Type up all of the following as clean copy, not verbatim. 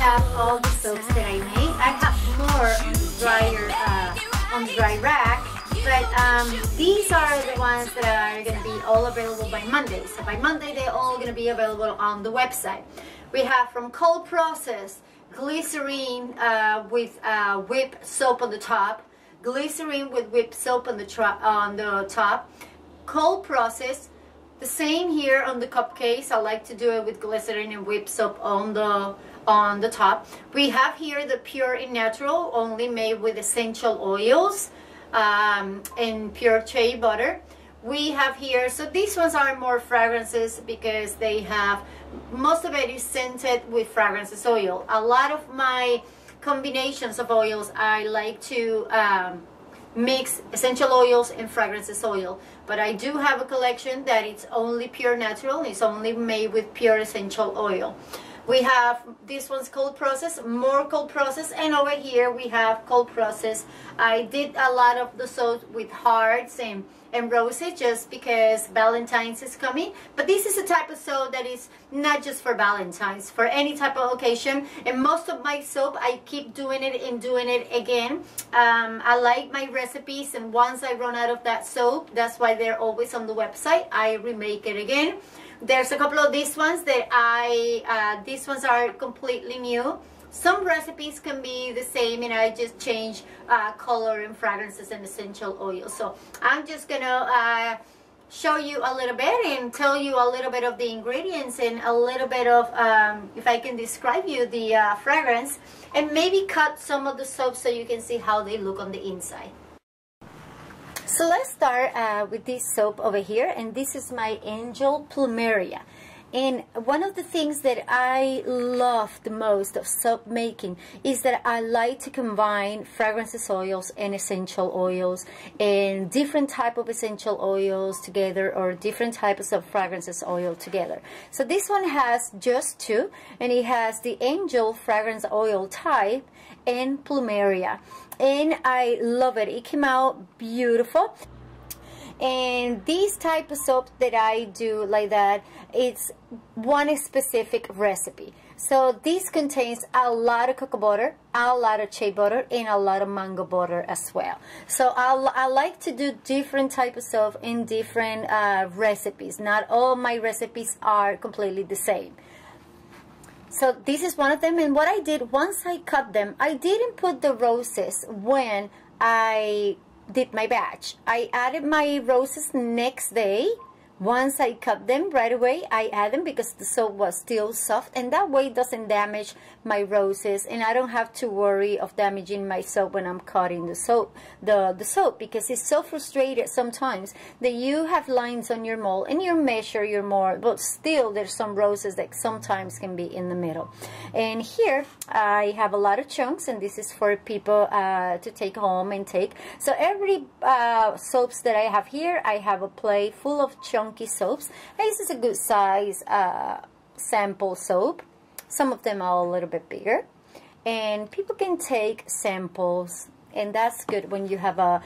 have all the soaps that I made. I have more on the dryer, on the dry rack, but these are the ones that are going to be all available by Monday. So by Monday, they're all going to be available on the website. We have from cold process, glycerin with whipped soap on the top, glycerin with whipped soap on the top, cold process. The same here on the cupcakes. I like to do it with glycerin and whipped soap on the top. We have here the pure and natural, only made with essential oils and pure shea butter. We have here, so these ones are more fragrances because they have, most of it is scented with fragrances oil. A lot of my combinations of oils, I like to mix essential oils and fragrances oil, but I do have a collection that it's only pure natural. It's only made with pure essential oil. We have this one's cold process, more cold process, and over here we have cold process. I did a lot of the soaps with hearts and roses just because Valentine's is coming, but this is a type of soap that is not just for Valentine's, for any type of occasion. And most of my soap, I keep doing it and doing it again. I like my recipes, and once I run out of that soap, that's why they're always on the website, I remake it again. There's a couple of these ones that these ones are completely new. Some recipes can be the same, and I just change color and fragrances and essential oils. So I'm just gonna show you a little bit and tell you a little bit of the ingredients and a little bit of, if I can describe you the fragrance, and maybe cut some of the soaps so you can see how they look on the inside. So let's start with this soap over here, and this is my Angel Plumeria. And one of the things that I love the most of soap making is that I like to combine fragrances oils and essential oils and different type of essential oils together, or different types of fragrances oil together. So this one has just two, and it has the Angel fragrance oil type and Plumeria, and I love it. It came out beautiful. And these type of soap that I do like that, it's one specific recipe. So this contains a lot of cocoa butter, a lot of shea butter, and a lot of mango butter as well. So I like to do different type of soap in different recipes. Not all my recipes are completely the same. So this is one of them, and what I did, once I cut them, I didn't put the roses when I did my batch. I added my roses next day. Once I cut them right away, I add them because the soap was still soft, and that way it doesn't damage my roses, and I don't have to worry of damaging my soap when I'm cutting the soap, the soap, because it's so frustrated sometimes that you have lines on your mold and you measure your mold, but still there's some roses that sometimes can be in the middle. And here I have a lot of chunks, and this is for people to take home and take. So every soaps that I have here, I have a plate full of chunks soaps. This is a good size sample soap. Some of them are a little bit bigger, and people can take samples, and that's good when you have a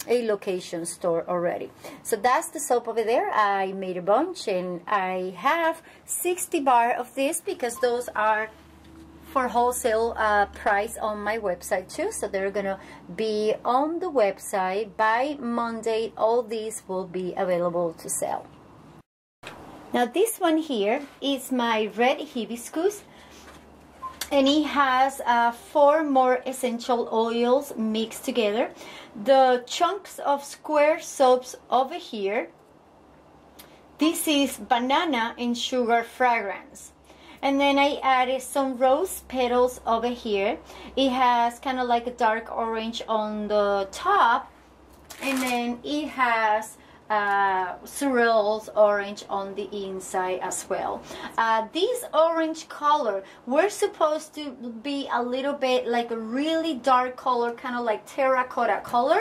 location store already. So that's the soap over there. I made a bunch, and I have 60 bar of this because those are for wholesale price on my website too, so they're gonna be on the website by Monday. All these will be available to sell. Now this one here is my red hibiscus, and it has 4 more essential oils mixed together. The chunks of square soaps over here, this is banana and sugar fragrance. And then I added some rose petals over here. It has kind of like a dark orange on the top, and then it has Sorrel's orange on the inside as well. This orange color, we're supposed to be a little bit like a really dark color, kind of like terracotta color.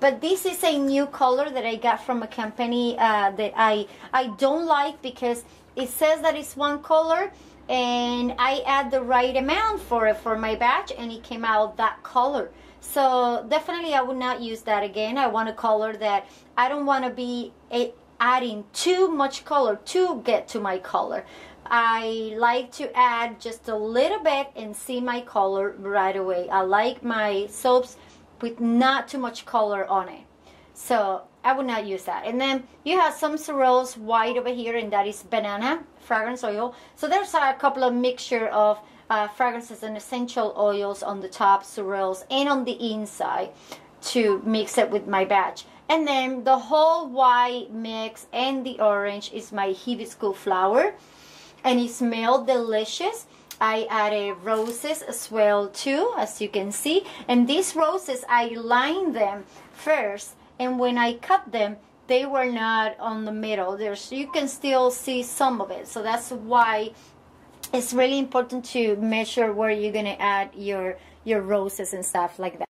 But this is a new color that I got from a company that I don't like, because it says that it's one color, and I add the right amount for it for my batch, and it came out that color. So definitely I would not use that again. I want a color that I don't want to be adding too much color to get to my color. I like to add just a little bit and see my color right away. I like my soaps with not too much color on it, so I would not use that. And then you have some Sorrel's white over here, and that is banana fragrance oil. So there's a couple of mixture of fragrances and essential oils on the top, Sorrel's, and on the inside to mix it with my batch. And then the whole white mix and the orange is my hibiscus flower, and it smells delicious. I added roses as well too, as you can see. And these roses, I lined them first, and when I cut them, they were not on the middle. You can still see some of it. So that's why it's really important to measure where you're gonna add your roses and stuff like that.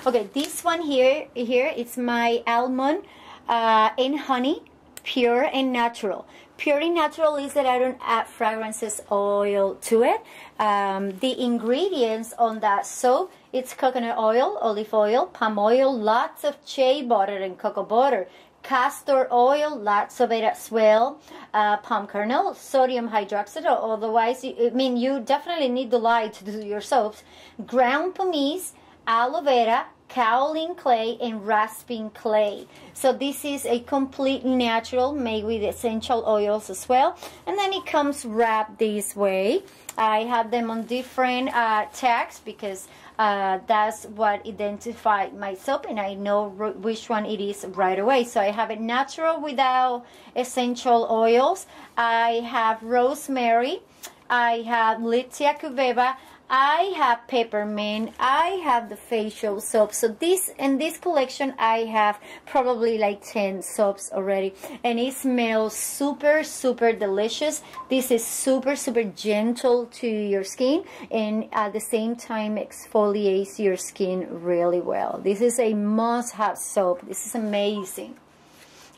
Okay, this one here it's my almond and honey, pure and natural. Pure and natural is that I don't add fragrances oil to it. The ingredients on that soap, it's coconut oil, olive oil, palm oil, lots of shea butter and cocoa butter, castor oil, lots of it as well, palm kernel, sodium hydroxide, otherwise, you definitely need the lye to do your soaps, ground pumice, aloe vera, kaolin clay, and rasping clay. So this is a completely natural, made with essential oils as well. And then it comes wrapped this way. I have them on different tags because that's what identified my soap, and I know which one it is right away. So I have it natural without essential oils. I have rosemary. I have Litia cubeba. I have peppermint. I have the facial soap. So in this collection, I have probably like 10 soaps already, and it smells super, super delicious. This is super, super gentle to your skin, and at the same time exfoliates your skin really well. This is a must-have soap. This is amazing.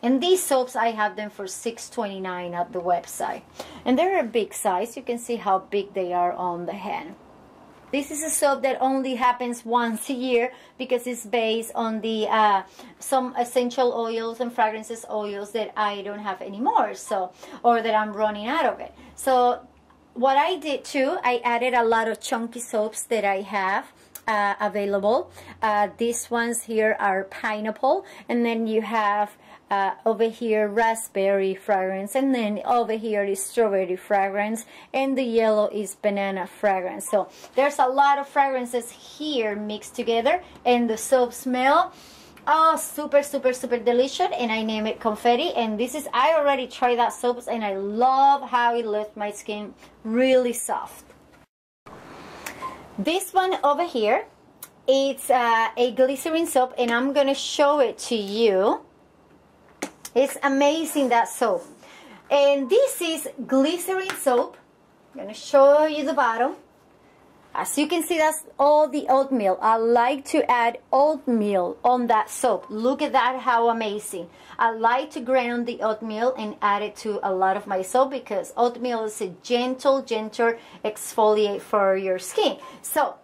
And these soaps, I have them for $6.29 at the website, and they're a big size. You can see how big they are on the hand. This is a soap that only happens once a year because it's based on the some essential oils and fragrances oils that I don't have anymore, so, or that I'm running out of it. So what I did too, I added a lot of chunky soaps that I have available. These ones here are pineapple, and then you have over here raspberry fragrance, and then over here is strawberry fragrance, and the yellow is banana fragrance. So there's a lot of fragrances here mixed together, and the soap smell, oh, super, super, super delicious. And I name it confetti. And this is, I already tried that soaps, and I love how it left my skin really soft. This one over here, it's a glycerin soap, and I'm gonna show it to you. It's amazing, that soap. And this is glycerin soap. I'm going to show you the bottom. As you can see, that's all the oatmeal. I like to add oatmeal on that soap. Look at that, how amazing. I like to ground the oatmeal and add it to a lot of my soap because oatmeal is a gentle exfoliate for your skin. So,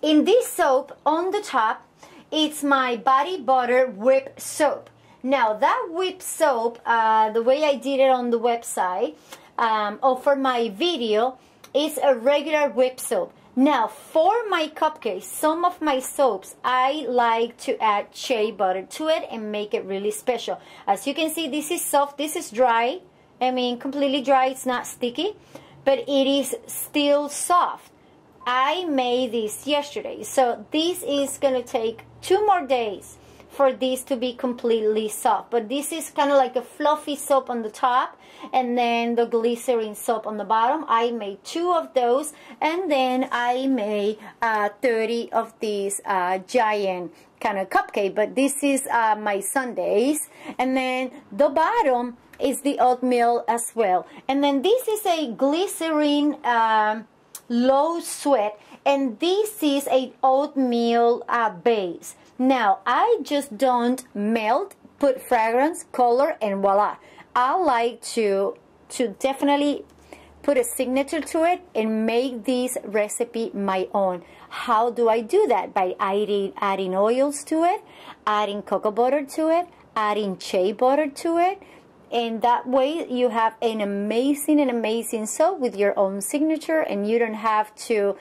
in this soap, on the top, it's my body butter whip soap. Now that whip soap, the way I did it on the website, or for my video, is a regular whip soap. Now for my cupcakes, some of my soaps, I like to add shea butter to it and make it really special. As you can see, this is soft, this is dry. I mean, completely dry, it's not sticky, but it is still soft. I made this yesterday, so this is gonna take 2 more days for this to be completely soft. But this is kind of like a fluffy soap on the top, and then the glycerin soap on the bottom. I made 2 of those, and then I made 30 of these giant kind of cupcake, but this is my sundaes. And then the bottom is the oatmeal as well. And then this is a glycerin low sweat, and this is a oatmeal base. Now, I just don't melt, put fragrance, color, and voila. I like to definitely put a signature to it and make this recipe my own. How do I do that? By adding oils to it, adding cocoa butter to it, adding shea butter to it, and that way you have an amazing soap with your own signature, and you don't have to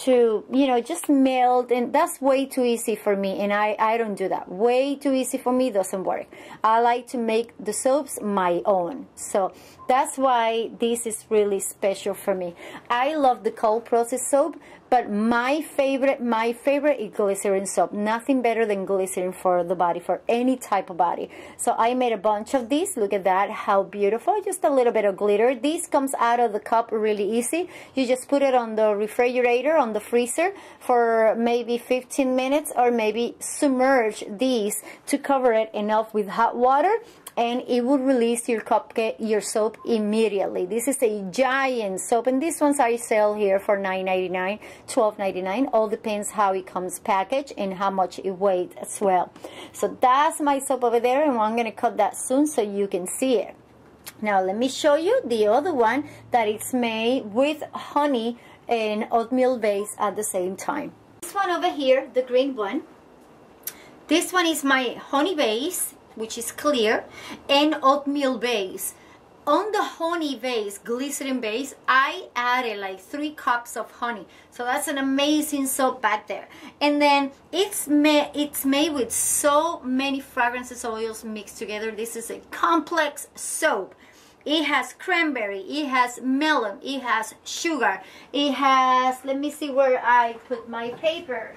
you know, just melt, and that's way too easy for me, and I don't do that. Way too easy for me, doesn't work. I like to make the soaps my own, so that's why this is really special for me. I love the cold process soap, but my favorite is glycerin soap. Nothing better than glycerin for the body, for any type of body. So I made a bunch of these. Look at that, how beautiful. Just a little bit of glitter. This comes out of the cup really easy. You just put it on the refrigerator, on the freezer for maybe 15 minutes, or maybe submerge these to cover it enough with hot water, and it will release your soap immediately. This is a giant soap, and these ones I sell here for $9.99, $12.99. All depends how it comes packaged and how much it weighs as well. So that's my soap over there, and I'm going to cut that soon so you can see it. Now let me show you the other one that it's made with honey and oatmeal base at the same time. This one over here, the green one, this one is my honey base, which is clear, and oatmeal base. On the honey base, glycerin base, I added like 3 cups of honey. So that's an amazing soap back there. And then it's made with so many fragrances oils mixed together. This is a complex soap. It has cranberry, it has melon, it has sugar, it has, let me see where I put my paper.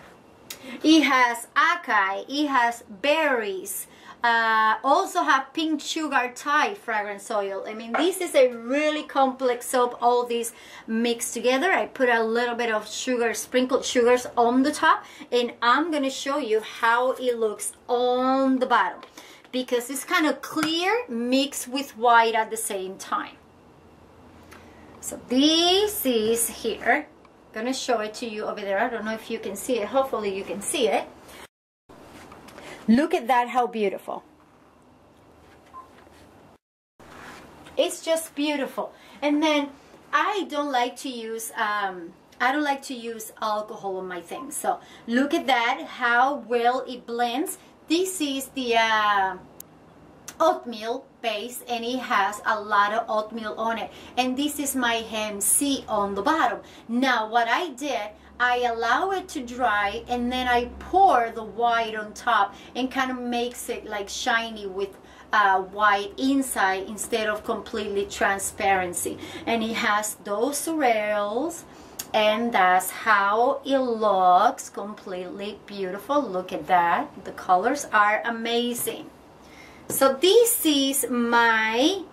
It has acai, it has berries, also have pink sugar Thai fragrance oil. I mean, this is a really complex soap, all these mixed together. I put a little bit of sugar, sprinkled sugars on the top, and I'm going to show you how it looks on the bottom, because it's kind of clear mixed with white at the same time. So this is here. I'm going to show it to you over there. I don't know if you can see it. Hopefully you can see it. Look at that, how beautiful. It's just beautiful. And then I don't like to use alcohol on my things. So look at that, how well it blends. This is the oatmeal base, and it has a lot of oatmeal on it, and this is my hemp seed on the bottom. Now what I did, I allow it to dry, and then I pour the white on top and kind of makes it like shiny with white inside instead of completely transparency. And it has those swirls, and that's how it looks, completely beautiful. Look at that, the colors are amazing. So this is my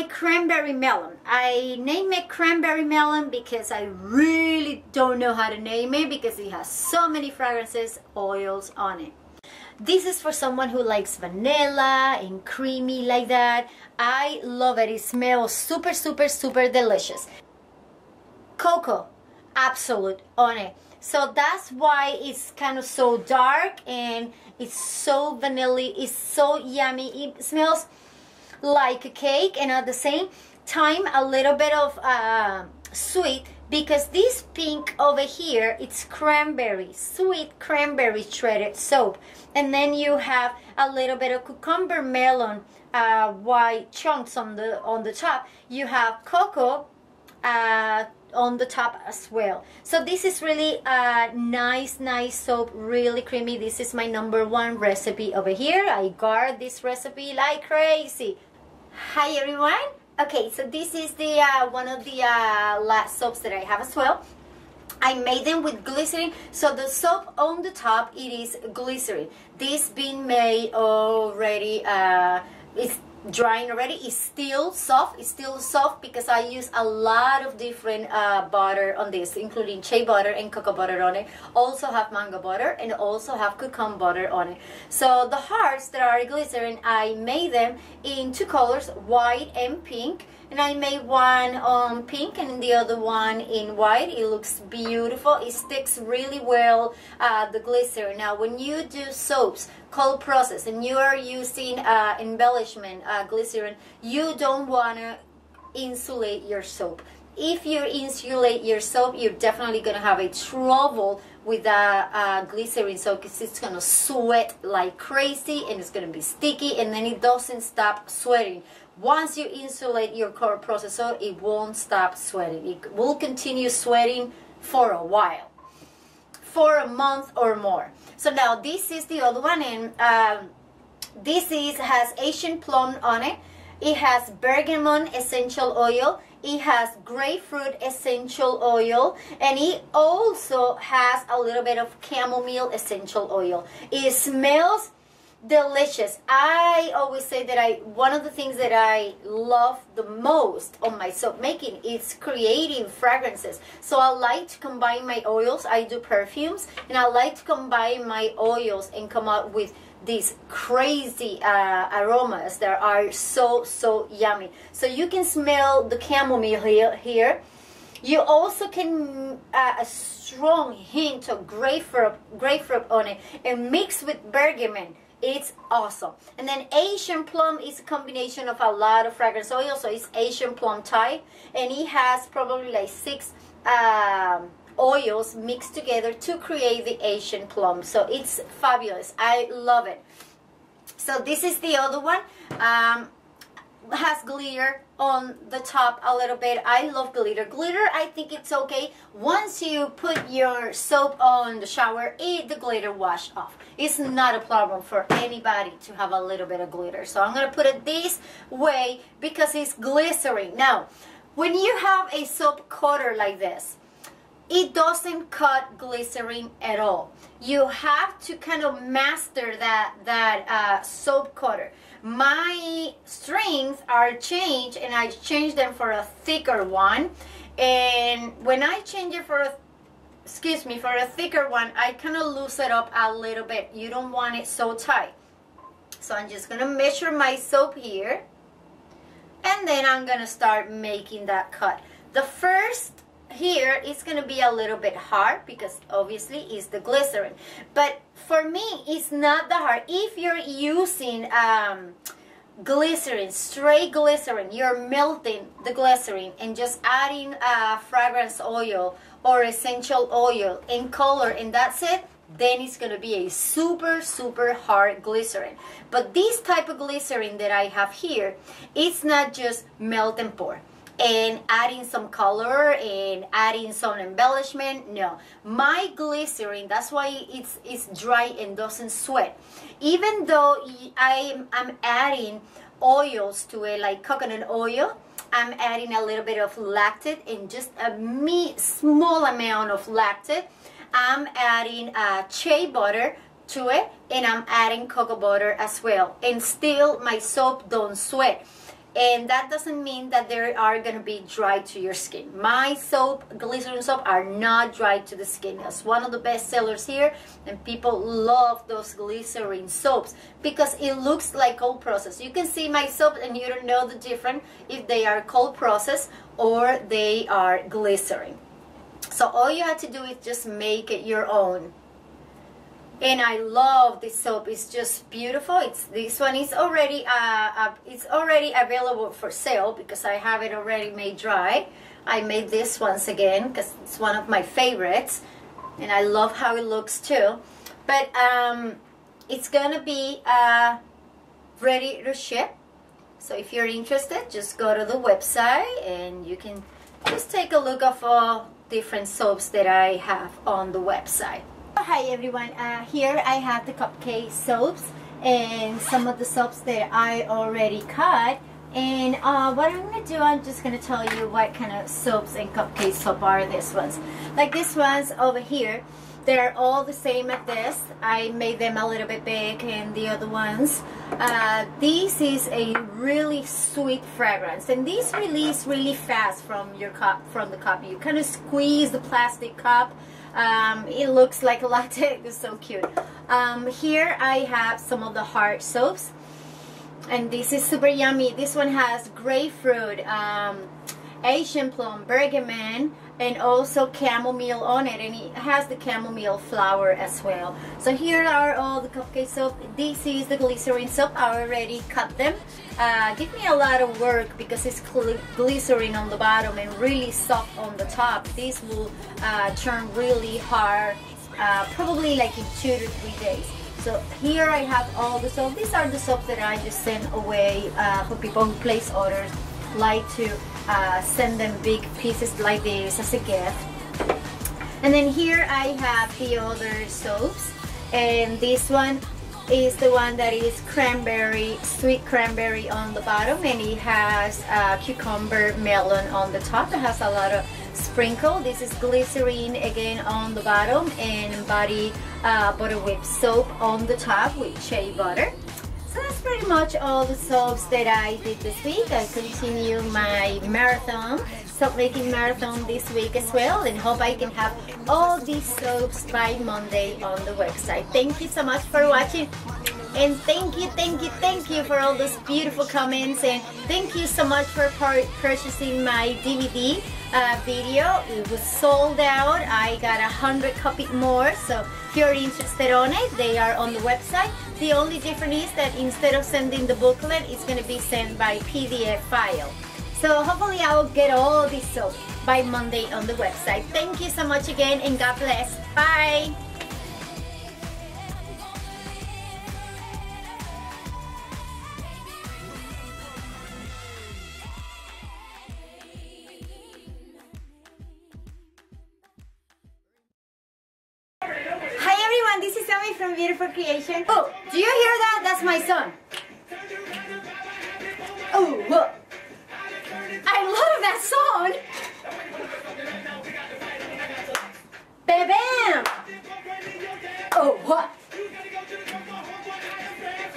cranberry melon. I name it cranberry melon because I really don't know how to name it, because it has so many fragrances, oils on it. This is for someone who likes vanilla and creamy like that. I love it. It smells super, super, super delicious. Cocoa, absolute on it. So that's why it's kind of so dark, and it's so vanilla, it's so yummy. It smells like a cake, and at the same time a little bit of sweet, because this pink over here, it's cranberry, sweet cranberry shredded soap. And then you have a little bit of cucumber melon white chunks on the top. You have cocoa on the top as well. So this is really a nice soap, really creamy. This is my #1 recipe over here. I guard this recipe like crazy. Hi everyone. Okay, so this is the one of the last soaps that I have as well. I made them with glycerin. So the soap on the top, it is glycerin. This been made already, it's drying already. It's still soft. It's still soft because I use a lot of different butter on this, including shea butter and cocoa butter on it. Also have mango butter, and also have cucumber butter on it. So the hearts that are glycerin, I made them in 2 colors, white and pink. And I made one on pink and the other one in white. It looks beautiful. It sticks really well, the glycerin. Now when you do soaps, cold process, and you are using embellishment glycerin, you don't want to insulate your soap. if you insulate your soap, you're definitely gonna have a trouble with the glycerin soap, because it's gonna sweat like crazy and it's gonna be sticky, and then it doesn't stop sweating. Once you insulate your cold processor, it won't stop sweating. It will continue sweating for a while, for a month or more. So now this is the other one, and this has Asian plum on it. It has bergamot essential oil. It has grapefruit essential oil, and it also has a little bit of chamomile essential oil. It smells delicious. I always say that one of the things that I love the most on my soap making is creating fragrances. So I like to combine my oils. I do perfumes, and I like to combine my oils and come out with these crazy aromas that are so yummy. So you can smell the chamomile here. You also can a strong hint of grapefruit on it, and mix with bergamot. It's awesome. And then Asian plum is a combination of a lot of fragrance oil, so it's Asian plum type, and it has probably like 6 oils mixed together to create the Asian plum. So it's fabulous. I love it. So this is the other one. Has glitter on the top a little bit. I love glitter. Glitter, I think it's okay. Once you put your soap on the shower, the glitter wash off. It's not a problem for anybody to have a little bit of glitter. So I'm going to put it this way because it's glycerin. Now, when you have a soap cutter like this, it doesn't cut glycerin at all. You have to kind of master that soap cutter. My strings are changed, and I changed them for a thicker one. And when I change it for a thicker one, I kind of loosen it up a little bit. You don't want it so tight. So I'm just going to measure my soap here, and then I'm going to start making that cut. The first here is going to be a little bit hard because obviously it's the glycerin, but for me it's not that hard. If you're using glycerin, straight glycerin, you're melting the glycerin and just adding fragrance oil or essential oil and color, and that's it, then it's going to be a super hard glycerin. But this type of glycerin that I have here, it's not just melt and pour and adding some color and adding some embellishment. No, my glycerin, that's why it's dry and doesn't sweat. Even though I'm adding oils to it, like coconut oil, I'm adding a little bit of lactate and just a small amount of lactate. I'm adding shea butter to it, and I'm adding cocoa butter as well, and still my soap don't sweat. And that doesn't mean that they are going to be dry to your skin. My soap, glycerin soap, are not dry to the skin. It's one of the best sellers here, and people love those glycerin soaps because it looks like cold process. You can see my soap and you don't know the difference if they are cold process or they are glycerin. So all you have to do is just make it your own. And I love this soap. It's just beautiful. This one is already available for sale because I have it already made dry. I made this once again because it's one of my favorites, and I love how it looks too. But it's gonna be ready to ship. So if you're interested, just go to the website and you can just take a look of all different soaps that I have on the website. Hi everyone, here I have the cupcake soaps and some of the soaps that I already cut. And what I'm going to do, I'm just going to tell you what kind of soaps and cupcake soap are these ones. Like these ones over here, they're all the same as this. I made them a little bit big, and the other ones. This is a really sweet fragrance, and these release really fast from your cup, from the cup. You kind of squeeze the plastic cup. It looks like a latte. It's so cute. Here I have some of the hard soaps, and this is super yummy. This one has grapefruit, Asian plum, bergamot, and also chamomile on it, and it has the chamomile flower as well. So here are all the cupcake soap. This is the glycerin soap. I already cut them. Give me a lot of work because it's glycerin on the bottom and really soft on the top. This will turn really hard, probably like in 2 to 3 days. So here I have all the soap. These are the soap that I just send away for people who place orders, like to send them big pieces like this as a gift. And then here I have the other soaps, and this one is the one that is cranberry, sweet cranberry on the bottom, and it has cucumber melon on the top. It has a lot of sprinkle. This is glycerin again on the bottom, and body butter whip soap on the top with shea butter. So that's pretty much all the soaps that I did this week. I continue my marathon, soap making marathon this week as well, and hope I can have all these soaps by Monday on the website. Thank you so much for watching, and thank you for all those beautiful comments, and thank you so much for purchasing my DVD video. It was sold out. I got 100 copies more, so if you're interested on it, they are on the website. The only difference is that instead of sending the booklet, it's going to be sent by PDF file. So hopefully I will get all this soap by Monday on the website. Thank you so much again, and God bless. Bye! This is Omi from Beautiful Creation. Oh, do you hear that? That's my son. Oh, look. I love that song. Ba-bam. Oh, what?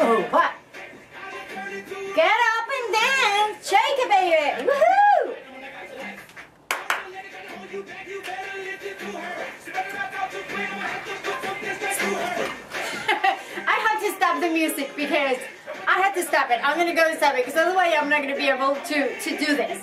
Oh, what? Get up and dance. Shake it, baby. Woohoo! I had to stop the music because I had to stop it. I'm gonna go stop it because otherwise I'm not gonna be able to do this.